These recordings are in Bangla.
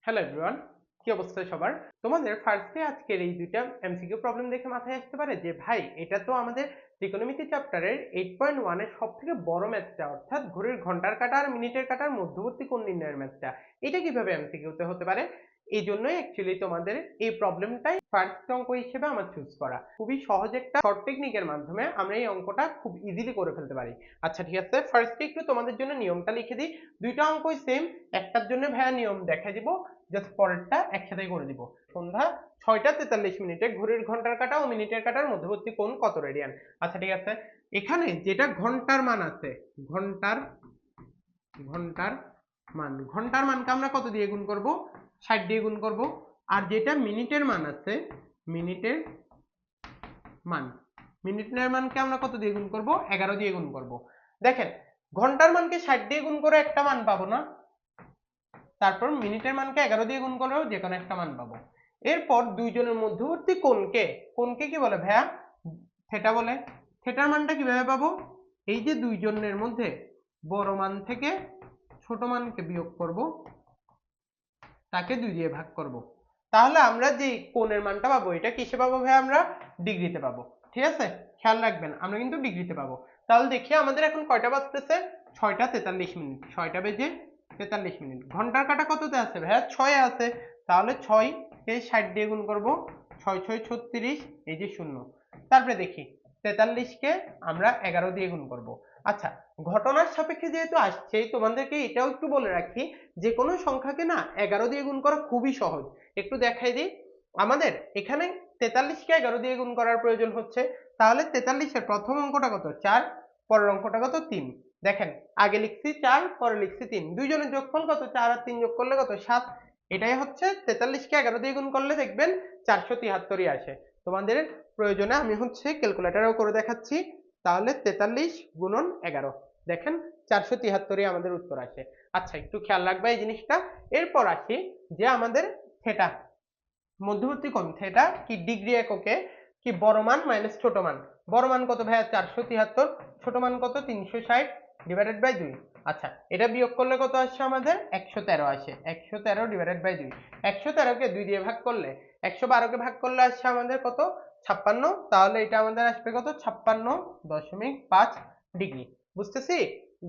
হ্যালো এভরিওয়ান, কি অবস্থা সবার? তোমাদের ফার্স্টে আজকের এই দুইটা এমসিকিউ প্রবলেম দেখে মাথায় আসতে পারে যে ভাই এটা তো আমাদের ত্রিকোণমিতি চ্যাপ্টারের 8.1 এর সবথেকে বড় ম্যাথটা, অর্থাৎ ঘড়ির ঘন্টার কাঁটা আর মিনিটের কাঁটার মধ্যবর্তী কোণ নির্ণয়ের ম্যাথটা, এটা কিভাবে এমসিকিউতে হতে পারে? এই জন্যই অ্যাকচুয়ালি তোমাদের এই প্রবলেমটাই ফার্স্ট অঙ্ক হিসেবে আমার চুজ করা। খুবই সহজ একটা শর্ট টেকনিকের মাধ্যমে আমরা এই অঙ্কটা খুব ইজিলি করে ফেলতে পারি। আচ্ছা ঠিক আছে, ফার্স্টে একটু তোমাদের জন্য নিয়মটা লিখে দিই। দুইটা অঙ্কই সেম, একটার জন্য ভাইয়া নিয়ম দেখা দিব, জাস্ট পরেরটা একসাথেই করে দিব। সন্ধ্যা 6টা 43 মিনিটে ঘড়ির ঘন্টার কাঁটা ও মিনিটের কাঁটার মধ্যবর্তী কোণ কত রেডিয়ান? আচ্ছা ঠিক আছে, এখানে যেটা ঘন্টার মান আছে, ঘন্টার ঘন্টার ঘন্টার মানকে আমরা কত দিয়ে গুণ করব? 60 দিয়ে গুণ করব। আর যেটা মিনিটের মান আছে, মিনিটের মান মিনিটের মানকে আমরা কত দিয়ে গুণ করব? 11 দিয়ে গুণ করব। দেখেন, ঘন্টার মানকে 60 দিয়ে গুণ করে একটা মান পাবো না, তারপর মিনিটের মানকে 11 দিয়ে গুণ করলেও যে কোনো একটা মান পাবো। এরপর দুইজনের মধ্যবর্তী কোণকে কোণকে কি বলে ভাইয়া? থিটা বলে। থিটার মানটা কিভাবে পাবো? এই যে দুইজনের মধ্যে বড় মান থেকে ছোট মানকে বিয়োগ করব, তাকে 2 দিয়ে ভাগ করব। তাহলে আমরা যে কোণের মানটা পাবো এটা কিসে পাবো ভাইয়া? আমরা ডিগ্রিতে পাবো। ঠিক আছে, খেয়াল রাখবেন আমরা কিন্তু ডিগ্রিতে পাবো। তাহলে দেখি আমাদের এখন কয়টা বাজতেছে? 6টা 43 মিনিট। 6টা বেজে 43 মিনিট। ঘন্টার কাঁটা কততে আছে ভাইয়া? 6 এ আছে। তাহলে 6 কে 60 দিয়ে গুণ করব, 6 6 36, এই যে 0। তারপরে দেখি 43 কে আমরা 11 দিয়ে গুণ করব। আচ্ছা, ঘটনার সাপেক্ষে যেহেতু আসছে, তোমাদেরকে এটাও একটু বলে রাখি, যে কোনো সংখ্যাকে না 11 দিয়ে গুণ করা খুবই সহজ। একটু দেখাই দিই। আমাদের এখানে 43 কে 11 দিয়ে গুণ করার প্রয়োজন হচ্ছে। তাহলে 43 এর প্রথম অঙ্কটা কত? 4, পরের অঙ্কটা কত? 3। দেখেন, আগে লিখছি 4, পরে লিখছি 3, দুইজনের যোগফল কত? 4 আর 3 যোগ করলে কত? 7। এটাই হচ্ছে 43 কে 11 দিয়ে গুণ করলে দেখবেন 473ই আসে। তোমাদের প্রয়োজনে আমি হচ্ছে ক্যালকুলেটরেও করে দেখাচ্ছি। তাহলে 43 গুণন 11, দেখেন 473ই আমাদের উত্তর আসে। আচ্ছা, একটু খেয়াল রাখবে এই জিনিসটা। এরপর আসি যে আমাদের থেটা, মধ্যবর্তী কোণ থেটা কি ডিগ্রি এককে, কি বড় মান মাইনাস ছোট মান। বড় মান কত ভাইয়া? 473। ছোট মান কত? 360 ডিভাইডেড বাই 2। আচ্ছা, এটা বিয়োগ করলে কত আসছে আমাদের? 113 আসে। 113 ডিভাইডেড বাই 2। 113 কে 2 দিয়ে ভাগ করলে, 112 কে ভাগ করলে আসছে আমাদের কত? 56। তাহলে এটা আমাদের আসবে কত? 56.5 ডিগ্রি। বুঝতেছি?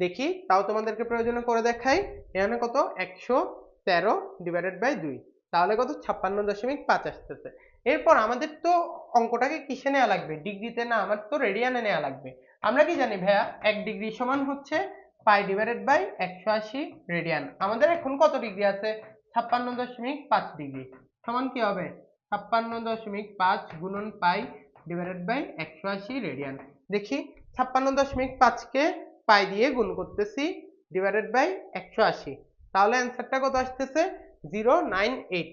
দেখি তাও তোমাদেরকে প্রয়োজনে করে দেখাই। এখানে কত? 113 ডিভাইডেড বাই 2, তাহলে কত? 56.5 আসতেছে। এরপর আমাদের তো অঙ্কটাকে কিসে নেওয়া লাগবে? ডিগ্রিতে না, আমার তো রেডিয়ানে নেওয়া লাগবে। আমরা কি জানি ভাইয়া? 1 ডিগ্রি সমান হচ্ছে পাই ডিভাইডেড বাই 180 রেডিয়ান। আমাদের এখন কত ডিগ্রি আছে? 56.5 ডিগ্রি। সমান কি হবে? 56.5 গুণন পাই ডিভাইডেড বাই 180 রেডিয়ান। দেখি, 56.5 কে পাই দিয়ে গুণ করতেছি, ডিভাইডেড বাই 180, তাহলে অ্যান্সারটা কত আসতেছে? 098।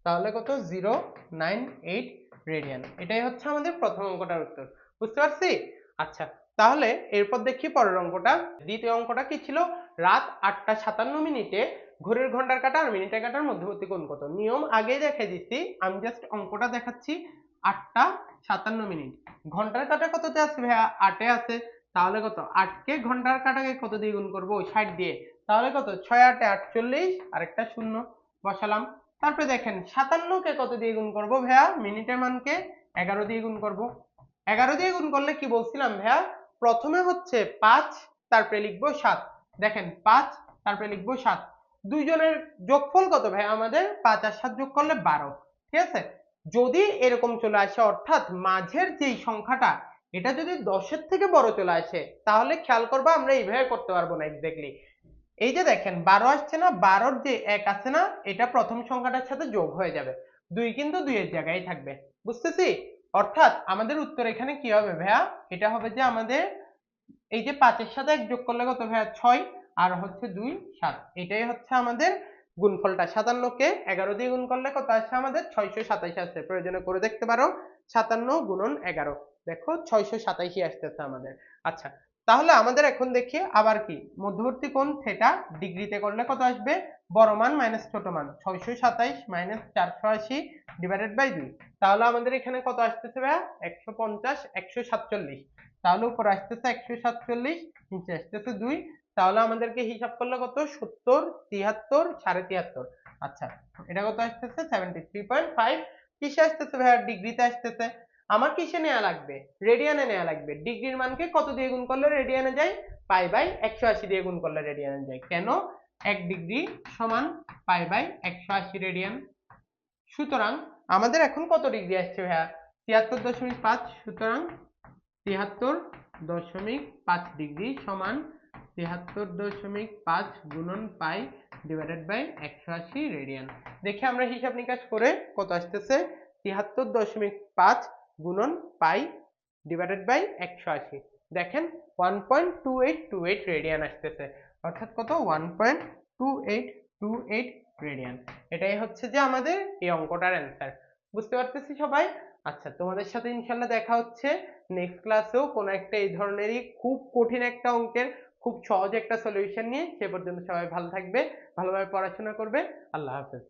তাহলে কত? 098 রেডিয়ান। এটাই হচ্ছে আমাদের প্রথম অঙ্কটার উত্তর। বুঝতে পারছি? আচ্ছা, তাহলে এরপর দেখি পরের অঙ্কটা। দ্বিতীয় অঙ্কটা কি ছিল? রাত 8টা 57 মিনিটে ঘড়ির ঘন্টার কাঁটা আর মিনিটের কাঁটার মধ্যবর্তী কোণ কত? নিয়ম আগেই দেখাই দিচ্ছি, আমি জাস্ট অঙ্কটা দেখাচ্ছি। 8টা 57 মিনিট, ঘন্টার কাঁটা কততে আছে ভাইয়া? 8 এ আছে। তাহলে কত? 8 কে ঘন্টার কাঁটাকে কত দিয়ে গুণ করবো? 60 দিয়ে। তাহলে কত? 6 8 48, আরেকটা শূন্য বসালাম। তারপরে দেখেন 57 কে কত দিয়ে গুণ করবো ভাইয়া? মিনিটের মানকে 11 দিয়ে গুণ করব। 11 দিয়ে গুণ করলে কি বলছিলাম ভাইয়া? প্রথমে হচ্ছে 5, তারপরে লিখবো 7। দেখেন 5, তারপরে লিখবো 7। দুইজনের যোগফল কত ভাইয়া? আমাদের 5 আর 7 যোগ করলে 12। ঠিক আছে, যদি এরকম চলে আসে, অর্থাৎ মাঝের যেই সংখ্যাটা এটা যদি 10-এর থেকে বড় চলে আসে, তাহলে খেয়াল করবা আমরা এইভাবে করতে পারবো না এক্স্যাক্টলি। এই যে দেখেন 12 আসছে না, 12-র যে 1 আছে না, এটা প্রথম সংখ্যাটার সাথে যোগ হয়ে যাবে। 2 কিন্তু 2 এর জায়গায় থাকবে। বুঝতেছি? অর্থাৎ আমাদের উত্তর এখানে কি হবে ভাইয়া? এটা হবে যে আমাদের এই যে 5 এর সাথে 1 যোগ করলে কত ভাইয়া? 6, আর হচ্ছে 2 7। এটাই হচ্ছে আমাদের গুণফলটা। 57 কে 11 দিয়ে গুণ করলে কত আসছে আমাদের? 627 আসছে। প্রয়োজনে করে দেখতে পারো। 57 গুণন 11, দেখো 627ই আসতেছে আমাদের। আচ্ছা, তাহলে আমাদের এখন দেখি আবার কি, মধ্যবর্তী কোণ থেটা ডিগ্রিতে করলে কত আসবে? বড় মান মাইনাস ছোট মান, 627 মাইনাস 480 ডিভাইডেড বাই 2। তাহলে আমাদের এখানে কত আসতেছে ভাইয়া? 150 147। তাহলে উপরে আসতেছে 147, নিচে আসতেছে 2। তাহলে আমাদেরকে হিসাব করলে কত? 70 73 73। আচ্ছা, এটা কত আসতেছে 73.5। কিসে আসতেছে ভাইয়া? ডিগ্রিতে আসতেছে। আমার কিসে নেওয়া লাগবে? রেডিয়ানে নেওয়া লাগবে। ডিগ্রির মানকে কত দিয়ে গুণ করলে রেডিয়ানে যায়? পাই বাই 180 দিয়ে গুণ করলে রেডিয়ানে যায়। কেন? 1 ডিগ্রি সমান পাই বাই 180 রেডিয়ান। সুতরাং আমাদের এখন কত ডিগ্রি আসছে ভাইয়া? 73.5। সুতরাং 73.5 ডিগ্রি সমান 73.5 গুণন পাই ডিভাইডেড বাই 180 রেডিয়ান। দেখে আমরা হিসাব নিকাশ করে কত আসতেছে? 73.5 গুণন পাই ডিভাইডেড বাই 180। দেখেন 1.2828 রেডিয়ান আসতেছে, অর্থাৎ কত? 1.2828 রেডিয়ান। এটাই হচ্ছে যে আমাদের এই অঙ্কটার অ্যান্সার। বুঝতে পারতেছি সবাই? আচ্ছা, তোমাদের সাথে ইনশাল্লাহ দেখা হচ্ছে নেক্সট ক্লাসেও কোনো একটা এই ধরনেরই খুব কঠিন একটা অঙ্কের খুব সহজ একটা সলিউশন নিয়ে। সে পর্যন্ত সবাই ভালো থাকবে, ভালোভাবে পড়াশোনা করবে। আল্লাহ হাফেজ।